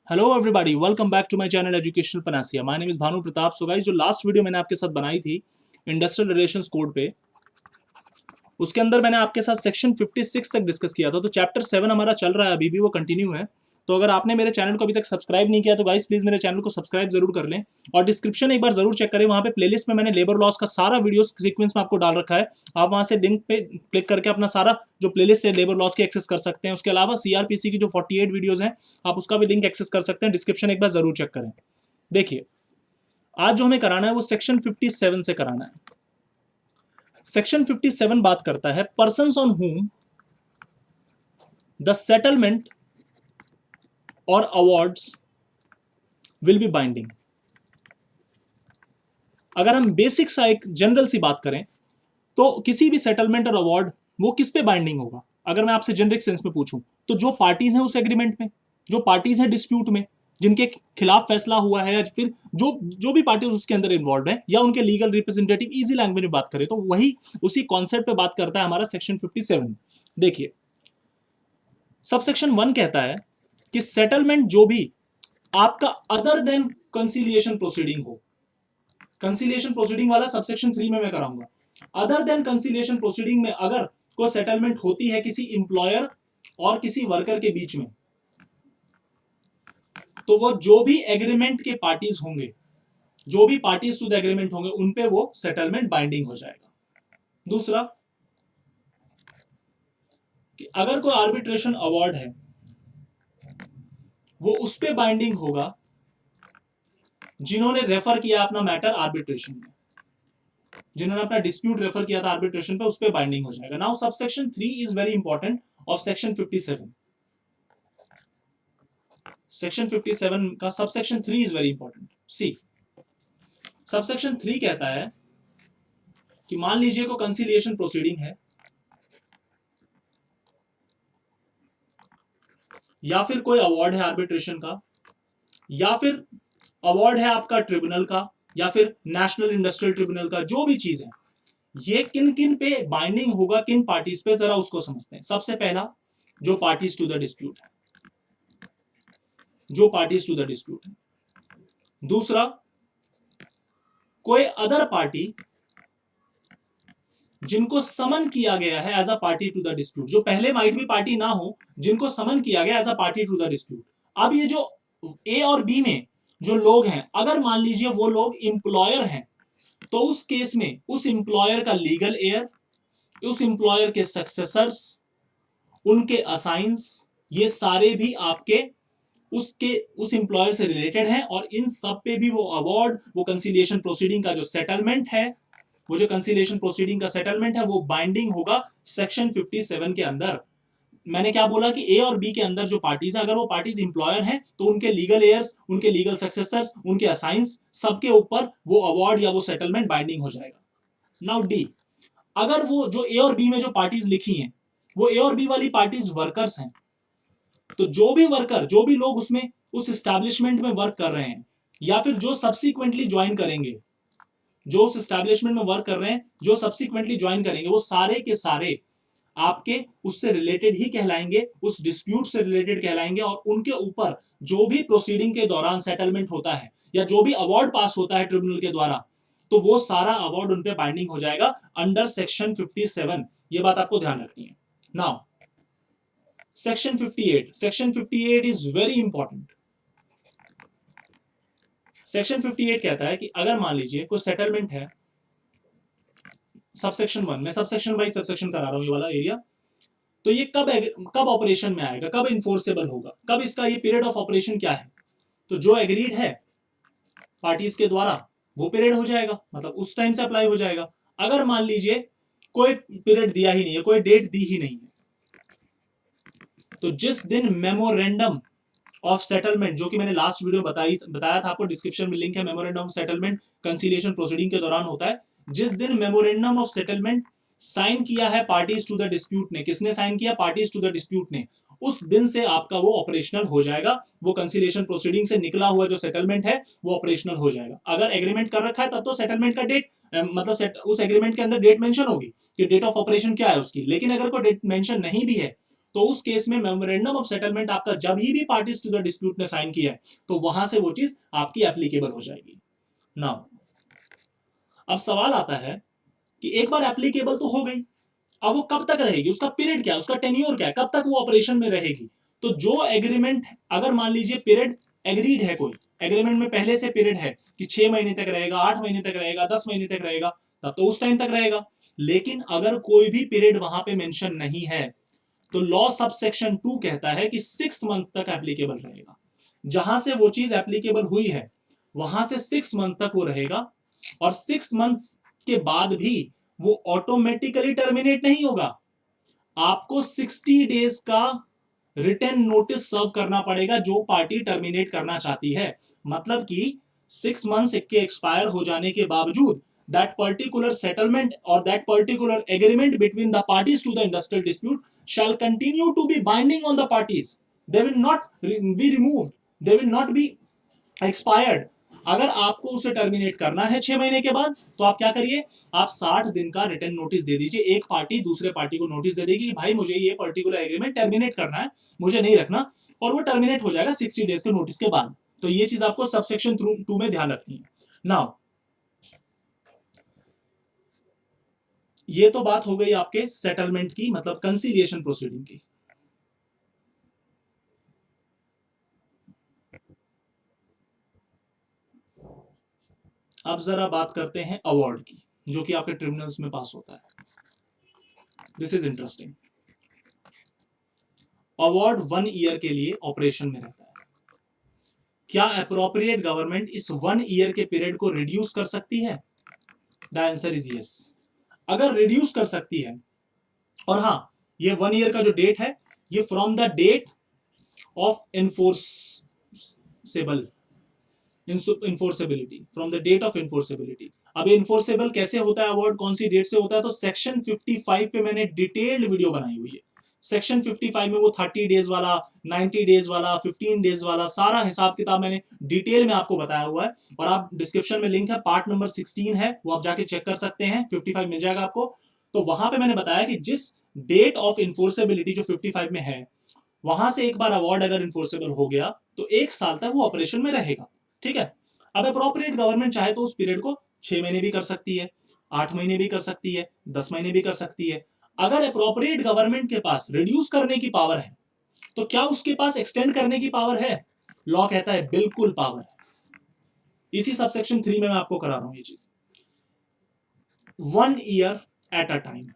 Hello everybody, welcome back to my channel educational panacea. My name is Bhanu Pratap. So guys, जो last video मैंने आपके साथ बनाई थी इंडस्ट्रियल रिलेशंस कोड पे, उसके अंदर मैंने आपके साथ सेक्शन 56 तक डिस्कस किया था। तो चैप्टर 7 हमारा चल रहा है, अभी भी वो कंटिन्यू है। तो अगर आपने मेरे चैनल को अभी तक सब्सक्राइब नहीं किया तो गाइस प्लीज मेरे चैनल को सब्सक्राइब जरूर कर लें और डिस्क्रिप्शन एक बार जरूर चेक करें। वहां पे प्लेलिस्ट में मैंने लेबर लॉस का सारा वीडियो सीक्वेंस में आपको डाल रखा है। आप वहां से लिंक पे क्लिक करके अपना सारा जो प्लेलिस्ट है लेबर लॉस की एक्सेस कर सकते हैं। उसके अलावा सीआरपीसी की जो 48 वीडियोज हैं, आप उसका भी लिंक एक्सेस कर सकते हैं। डिस्क्रिप्शन एक बार जरूर चेक करें। देखिए, आज जो हमें कराना है वो सेक्शन 57 से कराना है। सेक्शन 57 बात करता है persons on whom the settlement और अवार्ड्स विल बी बाइंडिंग। अगर हम बेसिक सा एक जनरल सी बात करें तो किसी भी सेटलमेंट और अवार्ड वो किस पे बाइंडिंग होगा? अगर मैं आपसे जेनरिक सेंस में पूछूं तो जो पार्टीज हैं उस एग्रीमेंट में, जो पार्टीज हैं डिस्प्यूट में, जिनके खिलाफ फैसला हुआ है, या फिर जो जो भी पार्टीज उसके अंदर इन्वॉल्व है, या उनके लीगल रिप्रेजेंटेटिव, इजी लैंग्वेज में बात करें तो वही उसी कॉन्सेप्ट पे बात करता है हमारा सेक्शन 57। देखिए, सबसेक्शन 1 कहता है कि सेटलमेंट जो भी आपका अदर देन कंसिलिएशन प्रोसीडिंग हो। कंसिलिएशन प्रोसीडिंग वाला सबसेक्शन 3 में मैं कराऊंगा। अदर देन कंसिलिएशन प्रोसीडिंग में अगर कोई सेटलमेंट होती है किसी इंप्लॉयर और किसी वर्कर के बीच में, तो वो जो भी एग्रीमेंट के पार्टीज होंगे, जो भी पार्टीज टू द एग्रीमेंट होंगे, उन पे वो सेटलमेंट बाइंडिंग हो जाएगा। दूसरा, कि अगर कोई आर्बिट्रेशन अवार्ड है वो उस पे बाइंडिंग होगा जिन्होंने रेफर किया अपना मैटर आर्बिट्रेशन में, जिन्होंने अपना डिस्प्यूट रेफर किया था आर्बिट्रेशन पे, उस पे बाइंडिंग हो जाएगा। Now subsection 3 is very important of section 57। Section 57 का subsection 3 is very important. See, subsection 3 कहता है कि मान लीजिए को कंसिलिएशन प्रोसीडिंग है, या फिर कोई अवार्ड है आर्बिट्रेशन का, या फिर अवार्ड है आपका ट्रिब्यूनल का, या फिर नेशनल इंडस्ट्रियल ट्रिब्यूनल का, जो भी चीज है, ये किन किन पे बाइंडिंग होगा, किन पार्टीज पे, जरा उसको समझते हैं। सबसे पहला, जो पार्टीज टू द डिस्प्यूट है, जो पार्टीज टू द डिस्प्यूट है। दूसरा, कोई अदर पार्टी जिनको समन किया गया है as a party to the dispute, जो पहले माइट भी पार्टी ना हो, जिनको समन किया गया as a party to the dispute. अब ये जो ए और बी में जो लोग हैं, अगर मान लीजिए वो लोग इंप्लॉयर हैं, तो उस केस में उस इंप्लॉयर का लीगल एयर, उस इंप्लॉयर के सक्सेसर्स, उनके असाइंस, ये सारे भी आपके उसके उस इंप्लॉयर से रिलेटेड हैं, और इन सब पे भी वो अवार्ड, वो कंसिलिएशन प्रोसीडिंग का जो सेटलमेंट है, वो जो कंसिलिएशन प्रोसीडिंग का सेटलमेंट है, वो बाइंडिंग होगा सेक्शन 57 के अंदर। मैंने क्या बोला कि ए और बी के अंदर जो पार्टीज है, अगर वो पार्टीज इंप्लॉयर हैं तो उनके लीगल एयर्स, उनके लीगल सक्सेसर्स, उनके असाइंस, सबके ऊपर वो अवार्ड या वो सेटलमेंट बाइंडिंग हो जाएगा। नाउ डी, अगर वो जो ए और बी में जो पार्टीज लिखी हैं वो ए और बी वाली पार्टीज वर्कर्स हैं, तो जो भी वर्कर, जो भी लोग उसमें उस एस्टैब्लिशमेंट में वर्क कर रहे हैं, या फिर जो सब्सिक्वेंटली ज्वाइन करेंगे, जो उस एस्टैब्लिशमेंट में वर्क कर रहे हैं, जो सब्सिक्वेंटली ज्वाइन करेंगे, वो सारे के सारे आपके उससे रिलेटेड ही कहलाएंगे, उस डिस्प्यूट से रिलेटेड कहलाएंगे, और उनके ऊपर जो भी प्रोसीडिंग के दौरान सेटलमेंट होता है या जो भी अवार्ड पास होता है ट्रिब्यूनल के द्वारा, तो वो सारा अवार्ड उन पे बाइंडिंग हो जाएगा अंडर सेक्शन 57। ये बात आपको ध्यान रखनी है। Now section 58, section 58 is very important. Section 58 कहता है कि अगर मान लीजिए कोई सेटलमेंट है, सबसेक्शन 1, मैं सबसेक्शन बाई सबसेक्शन करा रहा हूं ये वाला एरिया, तो ये कब ऑपरेशन में आएगा, कब इन्फोर्सेबल होगा, कब इसका ये पीरियड ऑफ ऑपरेशन क्या है? तो जो एग्रीड है पार्टीज के द्वारा वो पीरियड हो जाएगा, मतलब उस टाइम से अप्लाई हो जाएगा। अगर मान लीजिए कोई पीरियड दिया ही नहीं है, कोई डेट दी ही नहीं है, तो जिस दिन मेमोरेंडम ऑफ सेटलमेंट, जो कि मैंने लास्ट वीडियो बताया था आपको, डिस्क्रिप्शन में लिंक है, memorandum of settlement conciliation proceeding के दौरान होता है। जिस दिन मेमोरेंडम ऑफ सेटलमेंट साइन किया है पार्टीज टू द डिस्प्यूट ने, किसने साइन किया? पार्टीज टू द डिस्प्यूट ने, उस दिन से आपका वो ऑपरेशनल हो जाएगा। वो कंसिलिएशन प्रोसीडिंग से निकला हुआ जो सेटलमेंट है वो ऑपरेशनल हो जाएगा। अगर एग्रीमेंट कर रखा है तब तो सेटलमेंट का डेट, मतलब उस एग्रीमेंट के अंदर डेट मेंशन होगी कि डेट ऑफ ऑपरेशन क्या है उसकी। लेकिन अगर कोई डेट मेंशन नहीं भी है तो उस केस में मेमोरेंडम ऑफ सेटलमेंट आपका जब ही भी पार्टीज टू द डिस्प्यूट ने साइन किया है तो वहां से वो चीज आपकी एप्लीकेबल हो जाएगी। नाउ अब सवाल आता है कि एक बार एप्लीकेबल तो हो गई, अब वो कब तक रहेगी, उसका पीरियड क्या है, उसका टेन्योर क्या है, कब तक वो ऑपरेशन में रहेगी। तो जो एग्रीमेंट, अगर मान लीजिए पीरियड एग्रीड है, कोई एग्रीमेंट में पहले से पीरियड है कि 6 महीने तक रहेगा, 8 महीने तक रहेगा, 10 महीने तक रहेगा, तब तो उस टाइम तक रहेगा। लेकिन अगर कोई भी पीरियड वहां पे मेंशन नहीं है तो लॉ सब सेक्शन 2 कहता है कि 6 मंथ तक एप्लीकेबल रहेगा। जहां से वो चीज एप्लीकेबल हुई है वहां से 6 मंथ तक वो रहेगा, और 6 मंथ्स के बाद भी वो ऑटोमेटिकली टर्मिनेट नहीं होगा। आपको 60 डेज का रिटर्न नोटिस सर्व करना पड़ेगा जो पार्टी टर्मिनेट करना चाहती है। मतलब कि 6 मंथ्स के एक्सपायर हो जाने के बावजूद that particular settlement or that particular agreement between the parties to the industrial dispute shall continue to be binding on the parties. They will not be removed, they will not be expired. अगर आपको उसे terminate करना है 6 महीने के बाद तो आप क्या करिए, आप 60 दिन का रिटर्न नोटिस दे दीजिए। एक पार्टी दूसरे पार्टी को नोटिस दे देगी कि भाई मुझे ये पर्टिकुलर एग्रीमेंट टर्मिनेट करना है, मुझे नहीं रखना, और वो टर्मिनेट हो जाएगा 60 डेज के नोटिस के बाद। तो ये चीज आपको सबसेक्शन 2 में ध्यान रखनी है। नाउ ये तो बात हो गई आपके सेटलमेंट की, मतलब कंसीलिएशन प्रोसीडिंग की। अब जरा बात करते हैं अवार्ड की, जो कि आपके ट्रिब्यूनल्स में पास होता है। This is interesting. Award 1 year के लिए ऑपरेशन में रहता है। क्या अप्रोप्रिएट गवर्नमेंट इस 1 ईयर के पीरियड को रिड्यूस कर सकती है? The answer is yes. अगर रिड्यूस कर सकती है, और हाँ, ये 1 ईयर का जो डेट है ये from the date of enforceability, from the date of enforceability. अब इन्फोर्सेबल कैसे होता है अवार्ड, कौन सी डेट से होता है, तो सेक्शन 55 पे मैंने डिटेल्ड वीडियो बनाई हुई है। सेक्शन 55 में वो 30 डेज वाला, 90 डेज वाला, 15 डेज वाला सारा हिसाब किताब मैंने डिटेल में आपको बताया हुआ है, और आप डिस्क्रिप्शन में लिंक है, पार्ट नंबर 16 है, वो आप जाके चेक कर सकते हैं, 55 मिल जाएगा आपको। तो वहां पे मैंने बताया कि जिस डेट ऑफ इन्फोर्सेबिलिटी जो 55 में है, वहां से एक बार अवार्ड अगर इन्फोर्सेबल हो गया तो 1 साल तक वो ऑपरेशन में रहेगा। ठीक है। अब अप्रोप्रिएट गवर्नमेंट चाहे तो उस पीरियड को 6 महीने भी कर सकती है, 8 महीने भी कर सकती है, 10 महीने भी कर सकती है। अगर अप्रोप्रिएट गवर्नमेंट के पास रिड्यूस करने की पावर है तो क्या उसके पास एक्सटेंड करने की पावर है? लॉ कहता है बिल्कुल पावर है। इसी सबसेक्शन 3 में मैं आपको करा रहा हूं ये चीज। 1 year at a time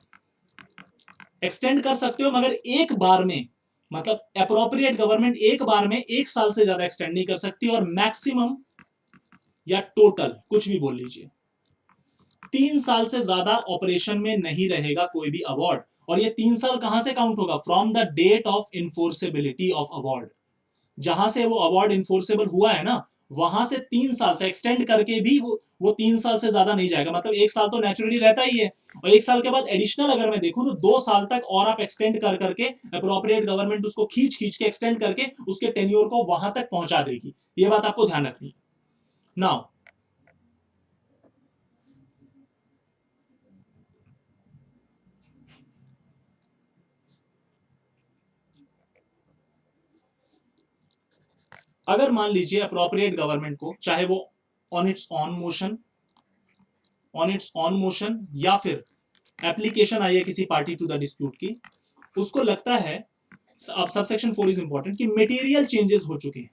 extend कर सकते हो, मगर एक बार में, मतलब अप्रोप्रिएट गवर्नमेंट एक बार में 1 साल से ज्यादा एक्सटेंड नहीं कर सकती, और मैक्सिमम या टोटल कुछ भी बोल लीजिए 3 साल से ज्यादा ऑपरेशन में नहीं रहेगा कोई भी अवार्ड। और ये 3 साल कहां से काउंट होगा? From the date of enforceability of award. जहां से वो अवार्ड इन्फोर्सेबल हुआ है ना, वहां से 3 साल से एक्सटेंड करके भी वो 3 साल से ज्यादा नहीं जाएगा। मतलब 1 साल तो नेचुरली रहता ही है, और 1 साल के बाद एडिशनल अगर मैं देखूं तो 2 साल तक और आप एक्सटेंड कर करके अप्रोप्रिएट गवर्नमेंट उसको खींच खींच के एक्सटेंड करके उसके टेन्योर को वहां तक पहुंचा देगी। ये बात आपको ध्यान रखनी है। नाउ अगर मान लीजिए अप्रोप्रिएट गवर्नमेंट को, चाहे वो ऑन इट्स ऑन मोशन या फिर एप्लीकेशन आई है किसी पार्टी टू द डिस्प्यूट की, उसको लगता है, अब सबसेक्शन 4 इज इंपॉर्टेंट, कि मटेरियल चेंजेस हो चुके हैं।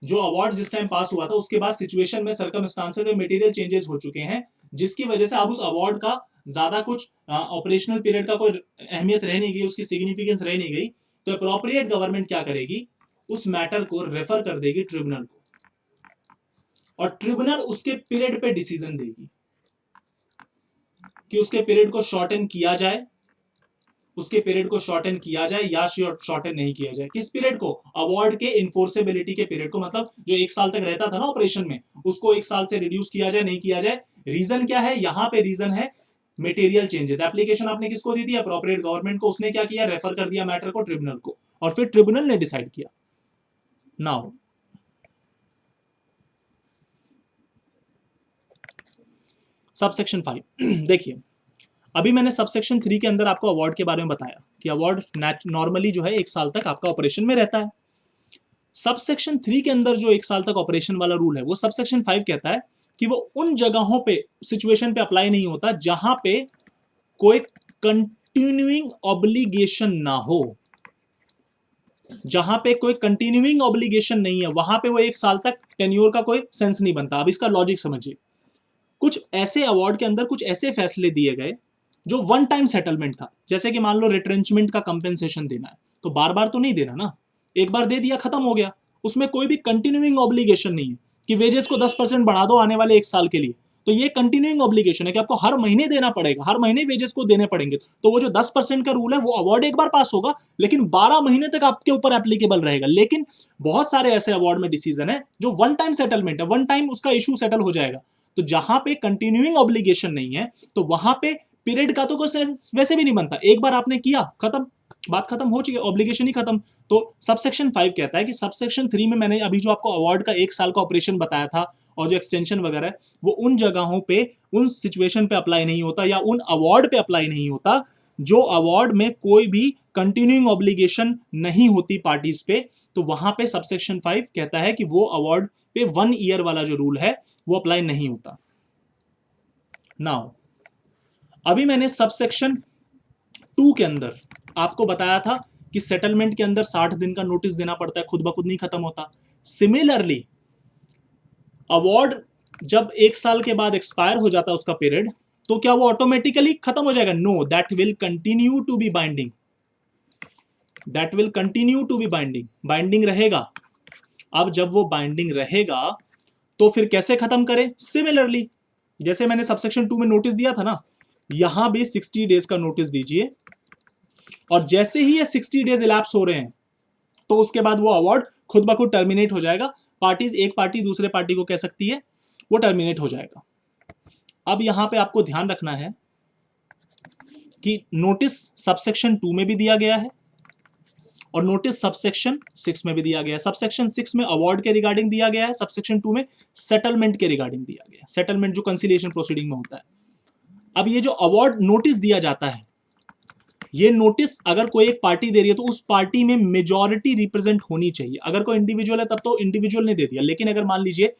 जो अवार्ड जिस टाइम पास हुआ था उसके बाद सिचुएशन में, सर्कमस्टांसेस में मटेरियल चेंजेस हो चुके हैं, जिसकी वजह से अब उस अवार्ड का ज्यादा कुछ ऑपरेशनल पीरियड का कोई अहमियत रह नहीं गई, उसकी सिग्निफिकेंस रह नहीं गई। तो अप्रोप्रिएट गवर्नमेंट क्या करेगी, उस मैटर को रेफर कर देगी ट्रिब्यूनल को, और ट्रिब्यूनल उसके पीरियड पे डिसीजन देगी कि उसके पीरियड को शॉर्टन किया जाए, उसके पीरियड को शॉर्टन किया जाए या शॉर्टन नहीं किया जाए। किस पीरियड को? अवार्ड के इन्फोर्सेबिलिटी के पीरियड को, मतलब जो 1 साल तक रहता था ना ऑपरेशन में, उसको 1 साल से रिड्यूस किया जाए, नहीं किया जाए। रीजन क्या है? यहां पे रीजन है मटेरियल चेंजेस। एप्लीकेशन आपने किसको दी थी? अप्रोप्रिएट गवर्नमेंट को। उसने क्या किया? रेफर कर दिया मैटर को ट्रिब्यूनल को, और फिर ट्रिब्यूनल ने डिसाइड किया। नाउ सबसेक्शन 5 देखिए, अभी मैंने सबसेक्शन 3 के अंदर आपको अवार्ड के बारे में बताया, कि अवार्ड नॉर्मली जो है 1 साल तक आपका ऑपरेशन में रहता है। सबसेक्शन 3 के अंदर जो 1 साल तक ऑपरेशन वाला रूल है वो सबसेक्शन 5 कहता है कि वो उन जगहों पे सिचुएशन पे अप्लाई नहीं होता जहां पे कोई कंटिन्यूइंग ऑब्लिगेशन ना हो। जहां पे कोई कंटिन्यूइंग ऑब्लिगेशन नहीं है वहां पे वो 1 साल तक टेन्योर का कोई सेंस नहीं बनता। अब इसका लॉजिक समझिए, कुछ ऐसे अवार्ड के अंदर कुछ ऐसे फैसले दिए गए जो वन टाइम सेटलमेंट था, जैसे कि मान लो रिट्रेंचमेंट का कंपेंसेशन देना है तो बार बार तो नहीं देना ना, एक बार दे दिया खत्म हो गया, उसमें कोई भी कंटिन्यूइंग ऑब्लिगेशन नहीं है कि वेजेस को 10% बढ़ा दो आने वाले 1 साल के लिए। तो ये कंटिन्यूइंग ऑब्लिगेशन है कि आपको हर महीने देना पड़ेगा, हर महीने वेजेस को देने पड़ेंगे। तो वो जो 10% का रूल है वो अवार्ड एक बार पास होगा लेकिन 12 महीने तक आपके ऊपर एप्लीकेबल रहेगा। लेकिन बहुत सारे ऐसे अवार्ड में डिसीजन है जो वन टाइम सेटलमेंट है, वन टाइम उसका इशू सेटल हो जाएगा। तो जहां पे कंटिन्यूइंग ऑब्लिगेशन नहीं है तो वहां पे पीरियड का तो कोई सेंस वैसे भी नहीं बनता, एक बार आपने किया खत्म, बात खत्म हो चुकी है, ऑब्लिगेशन ही खत्म। तो सबसेक्शन 5 कहता है कि सबसेक्शन 3 में मैंने अभी जो आपको अवार्ड का 1 साल का ऑपरेशन बताया था और जो एक्सटेंशन वगैरह है वो उन जगहों पे उन सिचुएशन पे अप्लाई नहीं होता या उन अवार्ड पे अप्लाई नहीं होता जो अवार्ड में कोई भी कंटिन्यूइंग ऑब्लिगेशन नहीं होती पार्टीज पे। तो वहां पे सबसेक्शन 5 कहता है कि वो अवार्ड पे 1 ईयर वाला जो रूल है वो अप्लाई नहीं होता। नाउ अभी मैंने सबसेक्शन 2 के अंदर आपको बताया था कि सेटलमेंट के अंदर 60 दिन का नोटिस देना पड़ता है, खुद ब खुद नहीं खत्म होता। सिमिलरली अवार्ड जब 1 साल के बाद एक्सपायर हो जाता है उसका पीरियड, तो क्या वो ऑटोमेटिकली खत्म हो जाएगा? No, that will continue to be binding, that will continue to be binding, binding रहेगा। अब जब वो बाइंडिंग रहेगा तो फिर कैसे खत्म करें? सिमिलरली जैसे मैंने सबसेक्शन 2 में नोटिस दिया था ना, यहां भी 60 डेज का नोटिस दीजिए और जैसे ही ये 60 डेज इलैप्स हो रहे हैं तो उसके बाद वो अवार्ड खुद ब खुद टर्मिनेट हो जाएगा। पार्टीज, एक पार्टी दूसरे पार्टी को कह सकती है, वो टर्मिनेट हो जाएगा। अब यहां पे आपको ध्यान रखना है कि नोटिस सबसेक्शन 2 में भी दिया गया है और नोटिस सबसेक्शन 6 में भी दिया गया है। सबसेक्शन 6 में अवार्ड के रिगार्डिंग दिया गया है, सबसेक्शन 2 में सेटलमेंट के रिगार्डिंग दिया गया है, सेटलमेंट जो कंसिलिएशन प्रोसीडिंग में होता है। अब ये जो अवार्ड नोटिस दिया जाता है, ये नोटिस अगर कोई एक पार्टी दे रही है तो उस पार्टी में मेजॉरिटी रिप्रेजेंट होनी चाहिए। अगर कोई इंडिविजुअल है तब तो इंडिविजुअल ने दे दिया, लेकिन अगर मान लीजिए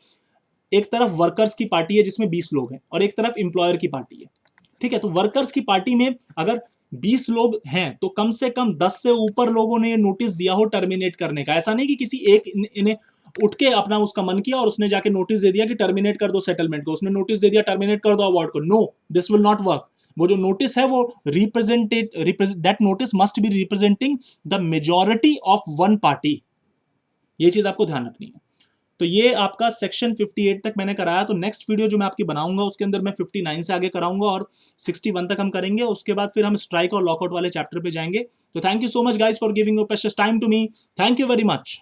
एक तरफ वर्कर्स की पार्टी है जिसमें 20 लोग हैं और एक तरफ एम्प्लॉयर की पार्टी है, ठीक है, तो वर्कर्स की पार्टी में अगर 20 लोग हैं तो कम से कम 10 से ऊपर लोगों ने नोटिस दिया हो टर्मिनेट करने का। ऐसा नहीं कि किसी एक इन्हें उठ के अपना उसका मन किया और उसने जाके नोटिस दे दिया कि टर्मिनेट कर दो सेटलमेंट को, उसने नोटिस दे दिया टर्मिनेट कर दो अवार्ड को। No, this will not work. वो जो नोटिस है वो that notice must be representing the majority of one party. ये चीज आपको ध्यान रखनी है। तो ये आपका सेक्शन 58 तक मैंने कराया। तो नेक्स्ट वीडियो जो मैं आपकी बनाऊंगा उसके अंदर मैं 59 से आगे कराऊंगा और 61 तक हम करेंगे। उसके बाद फिर हम स्ट्राइक और लॉकआउट वाले चैप्टर पे जाएंगे। तो thank you so much guys for giving your precious time to me. Thank you very much.